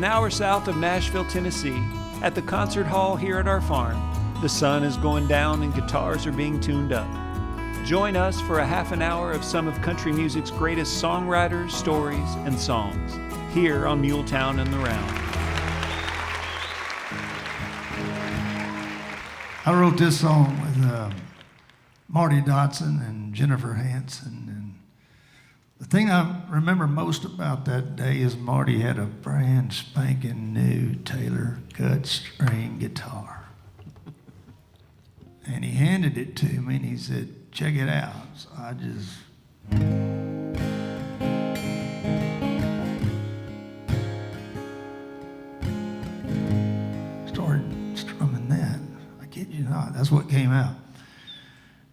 an hour south of Nashville, Tennessee, at the concert hall here at our farm, the sun is going down and guitars are being tuned up. Join us for a half an hour of some of country music's greatest songwriters, stories, and songs, here on Muletown In The Round. I wrote this song with Marty Dotson and Jennifer Hansen. And the thing I remember most about that day is Marty had a brand spanking new Taylor gut string guitar. And he handed it to me and he said, "Check it out." So I just started strumming that. I kid you not, that's what came out.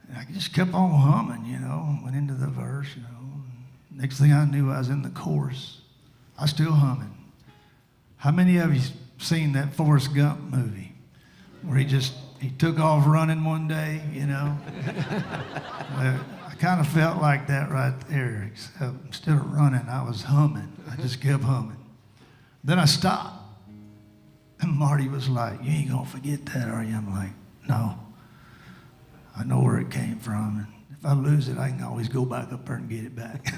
And I just kept on humming, went into the verse, Next thing I knew, I was in the chorus. I was still humming. How many of you seen that Forrest Gump movie where he took off running one day, Well, I kind of felt like that right there, except instead of running, I was humming. I just kept humming. Then I stopped. And Marty was like, "You ain't gonna forget that, are you?" I'm like, "No. I know where it came from. And if I lose it, I can always go back up there and get it back."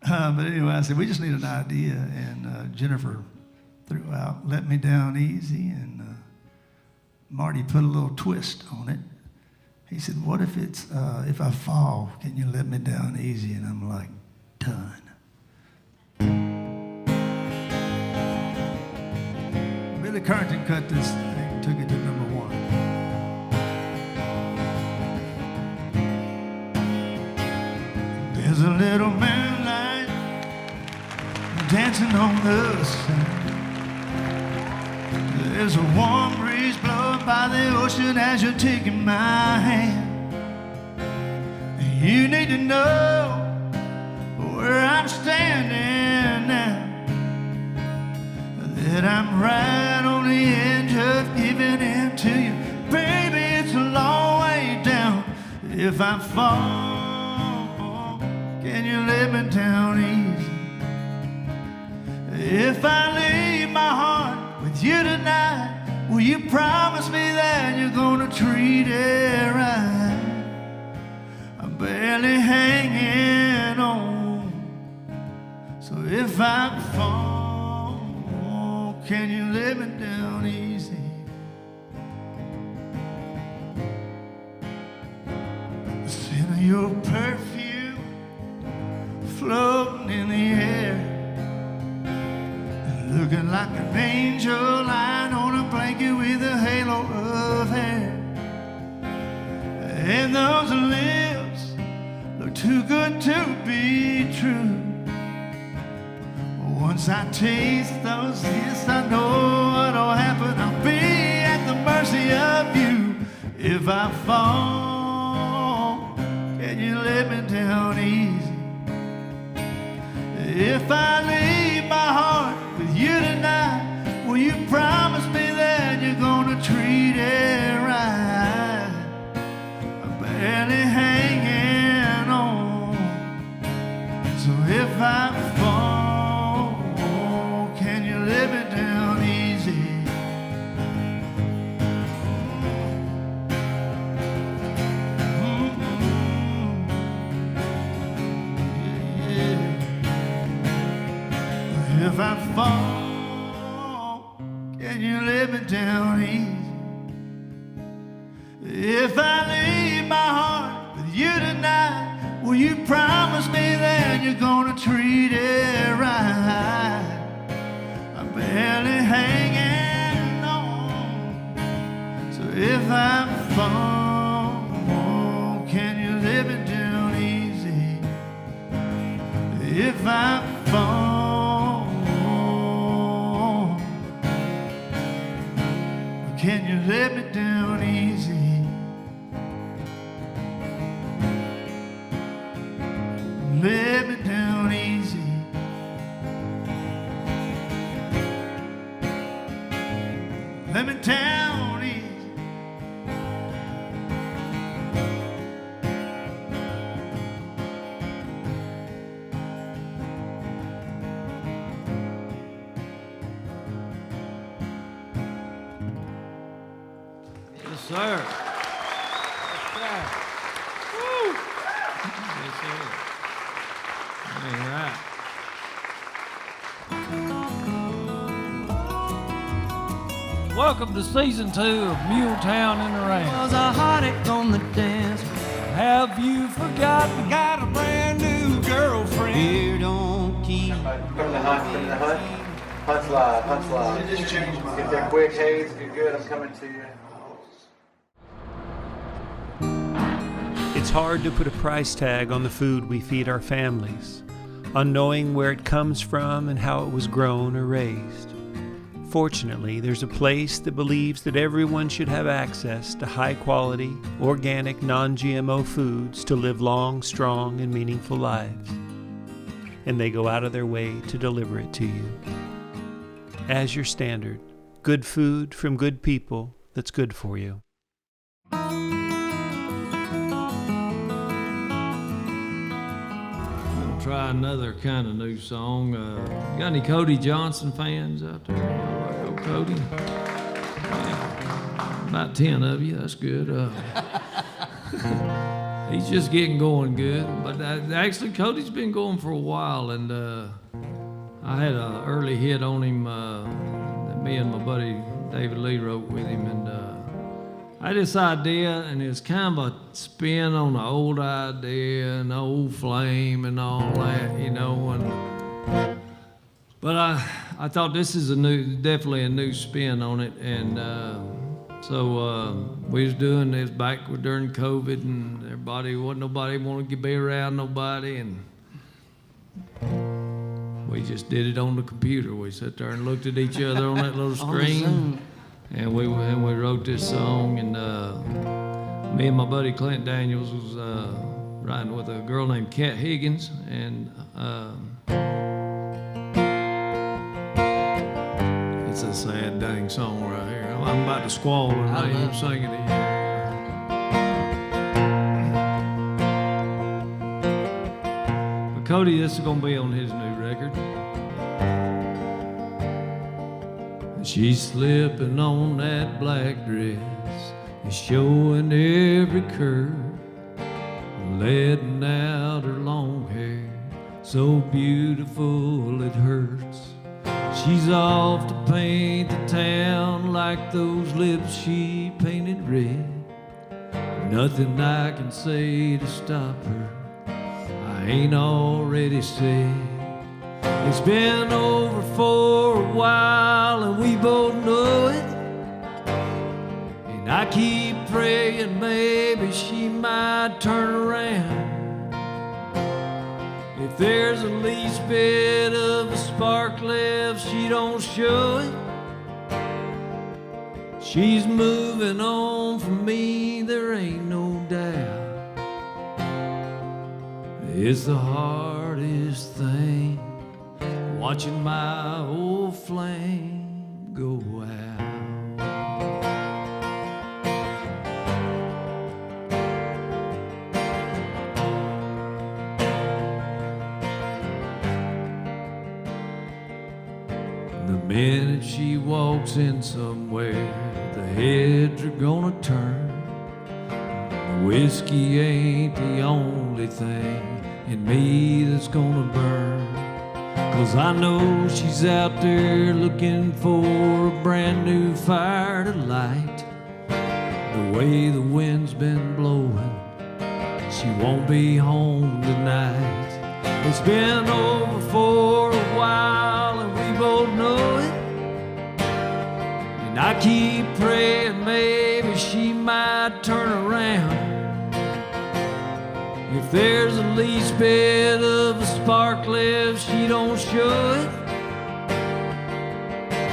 But anyway, I said, we just need an idea. And Jennifer threw out "Let Me Down Easy," and Marty put a little twist on it. He said, "What if it's, if I fall, can you let me down easy?" And I'm like, done. Billy Carrington cut this thing, took it to #1. There's a little moonlight dancing on the sand. There's a warm breeze blowing by the ocean as you're taking my hand. You need to know where I'm standing now, that I'm right on the edge of giving in to you. Baby, it's a long way down. If I fall, can you let me down easy? If I leave my heart with you tonight, will you promise me that you're gonna treat it right? I'm barely hanging on. So if I fall, can you let me down easy? The scent of your perfume floating in the air, looking like an angel lying on a blanket with a halo of hair. And those lips look too good to be true. Once I taste those lips, I know what'll happen. I'll be at the mercy of you. If I fall, can you let me down easy? If I leave my heart with you tonight, will you promise me that you're gonna treat it right? I'm barely hanging on. So if I fall, can you let me down easy? If I fall, can you let me down easy? If I leave my heart with you tonight, will you promise me that you're gonna treat it right? I'm barely hanging on. So if I fall, can you let me down easy? If I fall, can you let me down easy? Let me down easy. Let me down easy. sir. That's right. Woo! Yes, sir. All right. Welcome to season 2 of Muletown In The Round. Was a heartache on the dance floor. Have you forgotten? Got a brand new girlfriend. Here don't keep. Come to the hunt. Hunt's live. Get there quick, Hayes. If you're good, I'm coming to you. It's hard to put a price tag on the food we feed our families, unknowing where it comes from and how it was grown or raised. Fortunately, there's a place that believes that everyone should have access to high-quality, organic, non-GMO foods to live long, strong, and meaningful lives. And they go out of their way to deliver it to you. As your standard, good food from good people that's good for you. Try another kind of new song. Got any CodyJohnson fans out there? Go Cody. Yeah, about 10 of you. That's good. He's just getting going good. But actually, Cody's been going for a while, and I had an early hit on him that me and my buddy David Lee wrote with him, and I had this idea, and it's kind of a spin on the old idea and the old flame and all that, you know. But I thought this is definitely a new spin on it, and so we was doing this back during COVID, and wasn't nobody wanted to be around nobody, and we just did it on the computer. We sat there and looked at each other on that little screen. And we wrote this song, and me and my buddy Clint Daniels was riding with a girl named Kat Higgins, and it's a sad dang song right here. I'm about to squall and I ain't even singing it yet. But Cody, this is gonna be on his new record. She's slipping on that black dress, is showing every curve, letting out her long hair, so beautiful it hurts. She's off to paint the town like those lips she painted red. Nothing I can say to stop her, I ain't already said. It's been over for a while and we both know it. And I keep praying maybe she might turn around. If there's the least bit of a spark left, she don't show it. She's moving on from me, there ain't no doubt. It's the hardest thing, watching my old flame go out. The minute she walks in somewhere, the heads are gonna turn. The whiskey ain't the only thing in me that's gonna burn. 'Cause I know she's out there looking for a brand new fire to light. The way the wind's been blowing, she won't be home tonight. It's been over for a while and we both know it. And I keep praying maybe she might turn around. If there's the least bit of a spark left, she don't show it.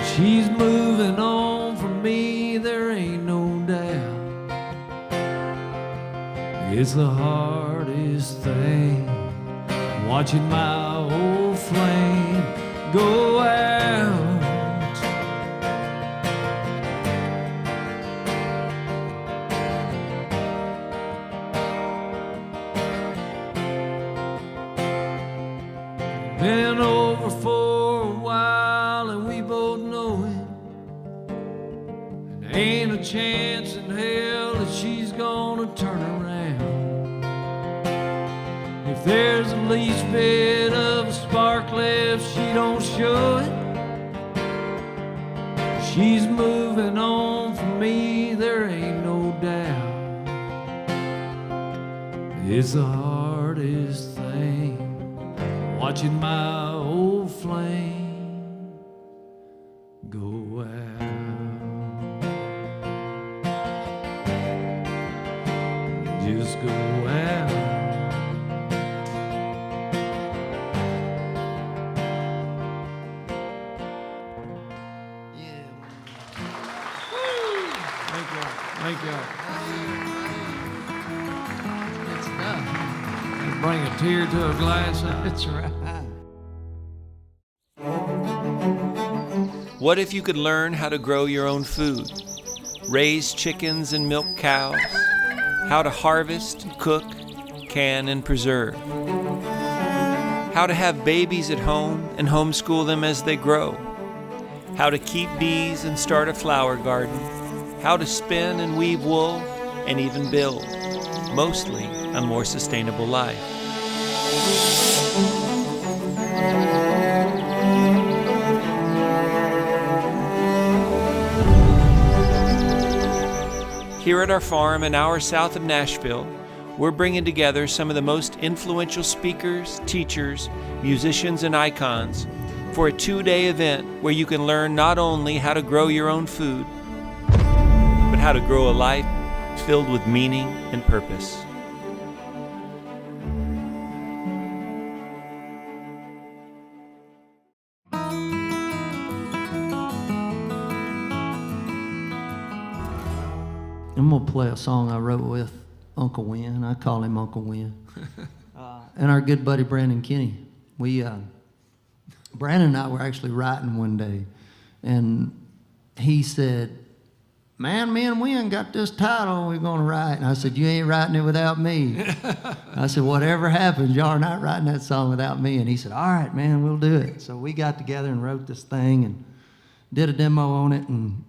She's moving on from me, there ain't no doubt. It's the hardest thing, watching my old flame go out. Been over for a while and we both know it. And ain't a chance in hell turn around. If there's the least bit of a spark left, she don't show it. She's moving on from me, there ain't no doubt. It's the hardest thing, watching my old flame go out. Just go out. Yeah. Thank you. Good stuff. Bring a tear to a glass. That's right. What if you could learn how to grow your own food, raise chickens and milk cows, how to harvest, cook, can, and preserve, how to have babies at home and homeschool them as they grow, how to keep bees and start a flower garden, how to spin and weave wool, and even build, mostly, a more sustainable life. Here at our farm an hour south of Nashville, we're bringing together some of the most influential speakers, teachers, musicians, and icons for a 2-day event where you can learn not only how to grow your own food, but how to grow a life filled with meaning and purpose. I'm going to play a song I wrote with Uncle Wynn. I call him Uncle Wynn. And our good buddy Brandon Kinney. Brandon and I were actually writing one day, and he said, "Man, me and Wynn got this title we're going to write." And I said, "You ain't writing it without me." I said, "Whatever happens, y'all are not writing that song without me." And he said, "All right, man, we'll do it." So we got together and wrote this thing and did a demo on it, and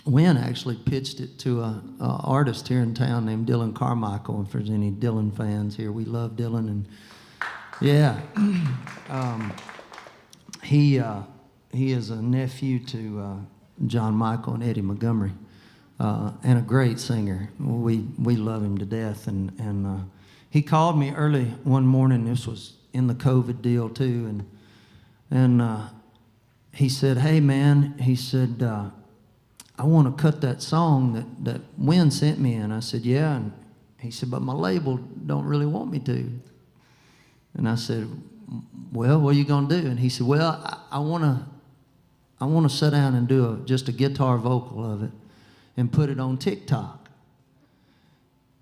Wynn actually pitched it to an artist here in town named DillonCarmichael. If there's any Dillon fans here, we love Dillon. And yeah, he is a nephew to John Michael and Eddie Montgomery, and a great singer. We love him to death. And he called me early one morning. This was in the COVID deal too, and he said, "Hey man," he said, "I want to cut that song that Wynn sent me." And I said, "Yeah." And he said, "But my label don't really want me to." And I said, "Well, what are you going to do?" And he said, "Well, I want to sit down and do just a guitar vocal of it and put it on TikTok."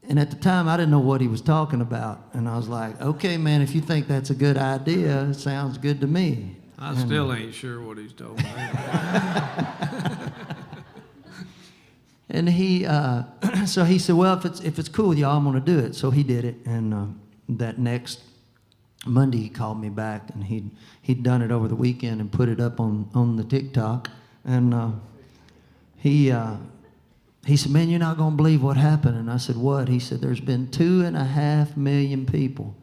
And at the time, I didn't know what he was talking about. And I was like, "Okay, man, if you think that's a good idea, it sounds good to me." I still ain't sure what he's talking about. And he, so he said, "Well, if it's cool with y'all, I'm gonna do it." So he did it, and that next Monday he called me back, and he'd done it over the weekend and put it up on the TikTok, and he said, "Man, you're not gonna believe what happened." And I said, "What?" He said, "There's been 2.5 million people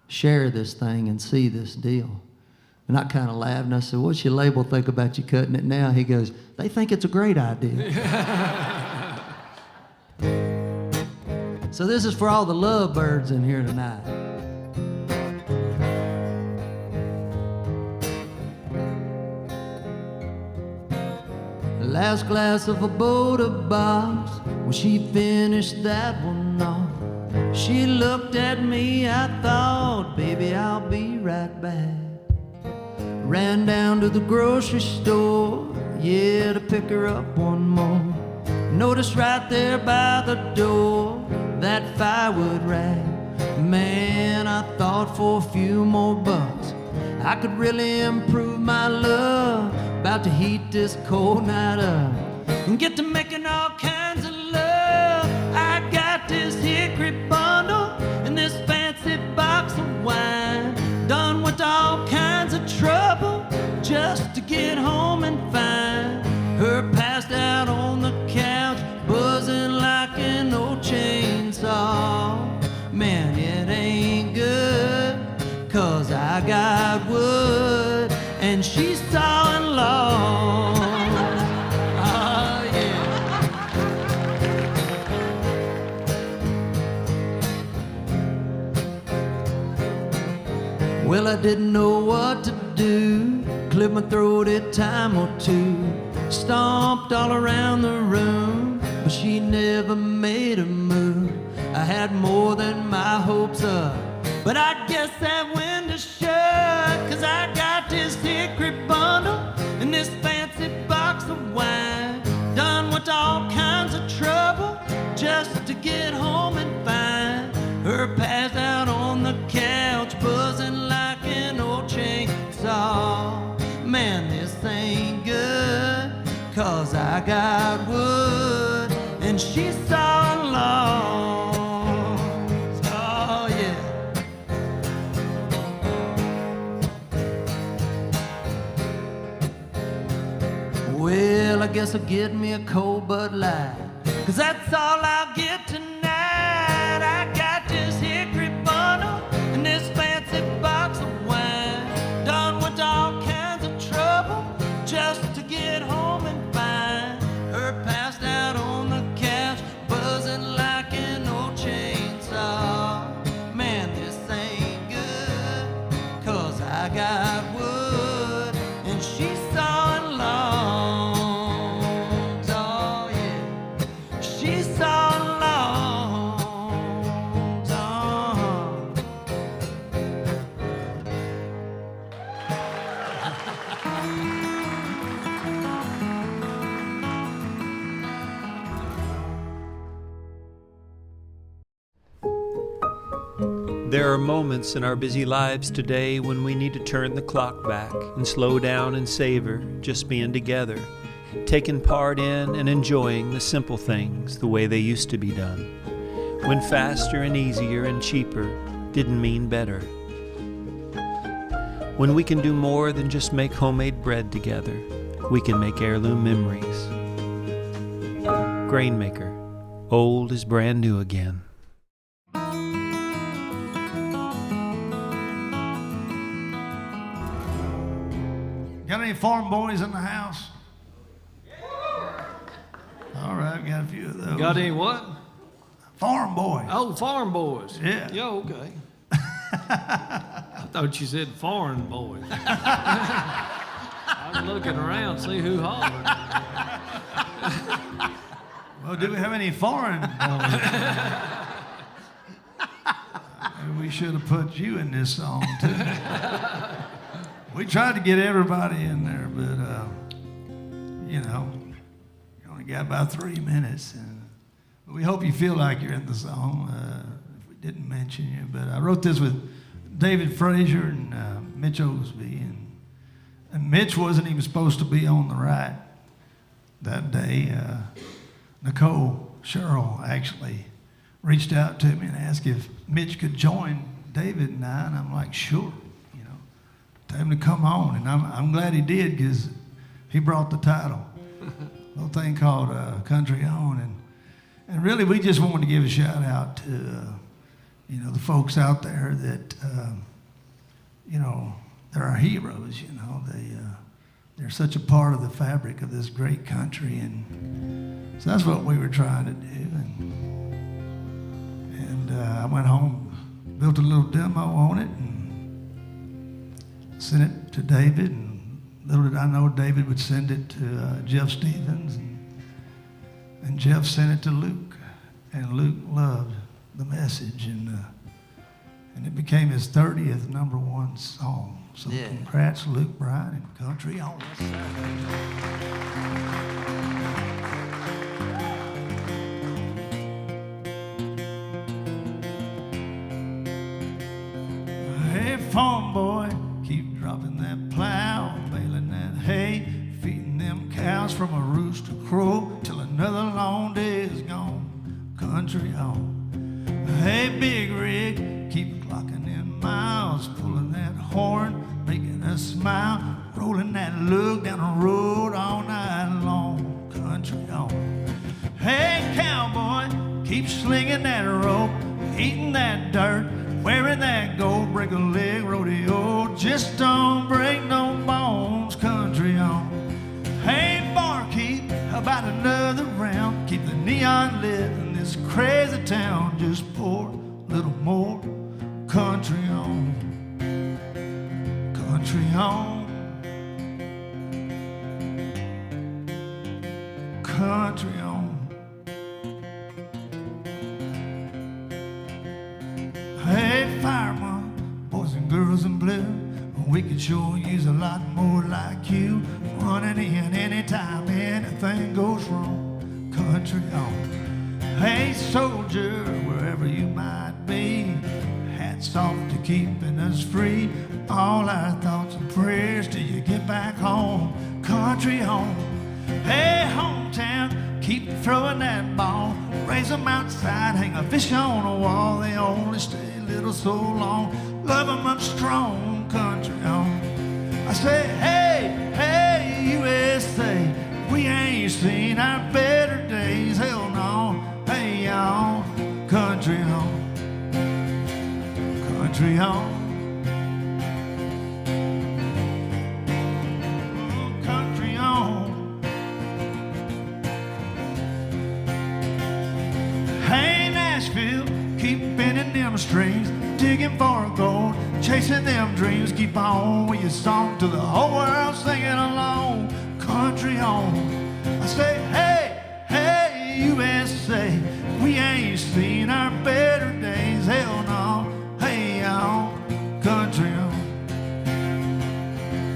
share this thing and see this deal." And I kind of laughed, and I said, "What's your label think about you cutting it now?" He goes, "They think it's a great idea." So this is for all the lovebirds in here tonight. The last glass of a Boda box, when she finished that one off, she looked at me, I thought, "Baby, I'll be right back." Ran down to the grocery store, yeah, to pick her up one more. Noticed right there by the door that firewood rack. Man, I thought for a few more bucks I could really improve my love. About to heat this cold night up and get to making all kinds of love. I got this hickory bundle and this fancy box of wine. Done with all kinds of trouble just to get home and find her passed out on the couch, buzzing like an old chain. got wood, and she's sawing logs. Oh, yeah. Well, I didn't know what to do. Cleared my throat a time or two. Stomped all around the room, but she never made a move. I had more than my hopes up, but I guess that window shut, 'cause I got this hickory bundle and this fancy box of wine. Done with all kinds of trouble just to get home and find her passed out on the couch, buzzing like an old chainsaw. Man, this ain't good, 'cause I got wood and she's sawing logs. Oh, yeah. Well, I guess I'll get me a cold Bud Light, 'cause that's all I'll get tonight. I got this hickory bundle and this fancy box of wine. Done with all kinds of trouble just to get home and find her passed out on the couch, buzzing like an old chainsaw. Man, this ain't good, 'cause I got wood and she's sawing logs. Oh, yeah. She's sawing logs. Oh. There are moments in our busy lives today when we need to turn the clock back and slow down and savor just being together, taking part in and enjoying the simple things the way they used to be done, when faster and easier and cheaper didn't mean better. When we can do more than just make homemade bread together, we can make heirloom memories. Grainmaker, old is brand new again. Got any farm boys in the house? All right, got a few of those. Got any what? Farm boys. Oh, farm boys. Yeah. Yeah, okay. I thought you said foreign boys. I was looking around, see who hollered. Well, do we have any foreign boys? Maybe we should have put you in this song, too. We tried to get everybody in there, but, you know, you only got about 3 minutes. And we hope you feel like you're in the song, if we didn't mention you. But I wrote this with David Frazier and Mitch Oglesby. And Mitch wasn't even supposed to be on the right that day. Nicole Sherrill actually reached out to me and asked if Mitch could join David and I. And I'm like, sure. Tell him to come on, and I'm glad he did, because he brought the title. A little thing called Country On, and really we just wanted to give a shout out to the folks out there that they're our heroes. They're such a part of the fabric of this great country, and so that's what we were trying to do. And I went home, built a little demo on it, and sent it to David, and little did I know David would send it to Jeff Stevens, and Jeff sent it to Luke, and Luke loved the message, and it became his 30th #1 song. So Yeah. Congrats, Luke Bryan, and Country On. Hey, farm boy, keep dropping that plow, baling that hay, feeding them cows from a rooster crow till another long day is gone. Country on. Hey, big rig, keep clocking in miles, pulling that horn, making us smile, rolling that lug down the road all night long. Country on. Hey, cowboy, keep slinging that rope, eating that dirt, wearing that gold breaker leg rodeo. Just don't break no bones, country on. Hey, barkeep, how about another round? Keep the neon lit in this crazy town. Just pour a little more, country on, country on, country on. Hey, fireman, boys and girls in blue, we could sure use a lot more like you. Running in anytime anything goes wrong, country on. Hey, soldier, wherever you might be, hats off to keeping us free. All our thoughts and prayers till you get back home, country on. Hey, hometown, keep throwing that ball. Raise them outside, hang a fish on a wall. They only stay a little so long. Love them up strong, country on. I say, hey, hey, USA, we ain't seen our better days. Hell no, hey, y'all, country on, country on. Country on. Hey, Nashville, keep bending them strings, digging for gold, chasing them dreams. Keep on with your song till the whole world's singing along, country on. I say, hey, hey, USA, we ain't seen our better days. Hell no, hey, y'all, country on,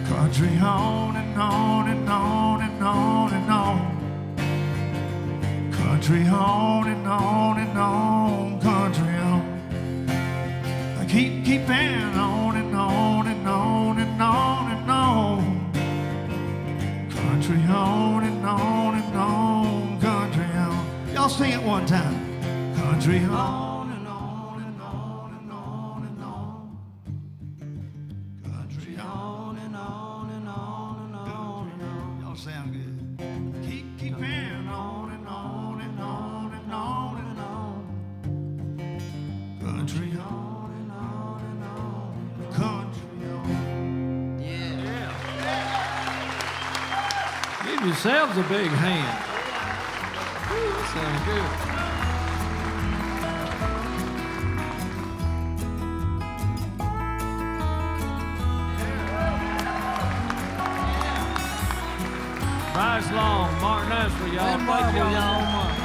country on and on and on and on and on, country on and on and on, country on. Keep on and on and on and on and on. Country on and on and on, country on. Y'all sing it one time. Country on and on and on and on and on. Country on and on and on and on and on. Y'all sound good. Keep on and on and on and on and on. Country on. Give yourselves a big hand. Woo, that sounds good. Brice Long, Mark Nesler, y'all. Thank y'all so much.